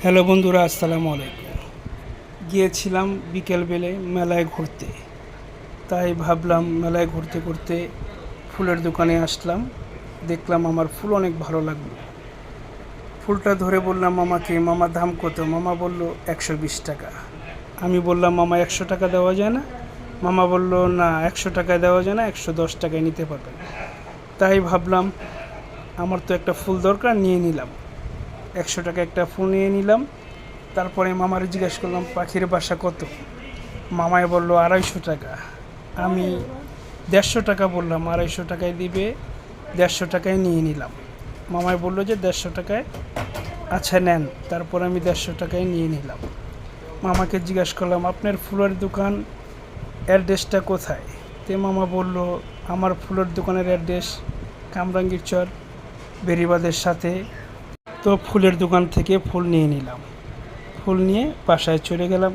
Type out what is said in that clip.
Hello বন্ধুরা, আসসালামু আলাইকুম। গিয়েছিলাম বিকেলবেলে মেলায় ঘুরতে। তাই ভাবলাম মেলায় ঘুরতে ঘুরতে ফুলের দোকানে আসলাম। দেখলাম আমার ফুল অনেক ভালো লাগলো। ফুলটা ধরে বললাম মামাকে, মামা দাম কত? মামা বলল 120 টাকা। আমি বললাম মামা 100 টাকা দেওয়া যায় না? মামা বলল না, 100 টাকায় দেওয়া যায় না, 110 টাকায় নিতে পারবেন। তাই ভাবলাম আমার তো একটা ফুল দরকার, নিয়ে নিলাম। 100 টাকা একটা ফুল নিয়ে নিলাম। তারপরে মামারে জিজ্ঞেস করলাম পাখির বাসা কত? মামায় বলল 250 টাকা। আমি 150 টাকা বললাম, 250 টাকায় দিবে, 150 টাকায় নিয়ে নিলাম। মামায় বলল যে 150 টাকায়, আচ্ছা নেন। তারপর আমি 150 টাকায় নিয়ে নিলাম। মামাকে জিজ্ঞেস করলাম আপনার ফুলের দোকান অ্যাড্রেসটা কোথায়? তে মামা বলল আমার ফুলের দোকানের অ্যাড্রেস কামরাঙ্গীর চর, বেরিবাঁধের সাথে। তো ফুলের দোকান থেকে ফুল নিয়ে নিলাম। ফুল নিয়ে বাসায় চলে গেলাম।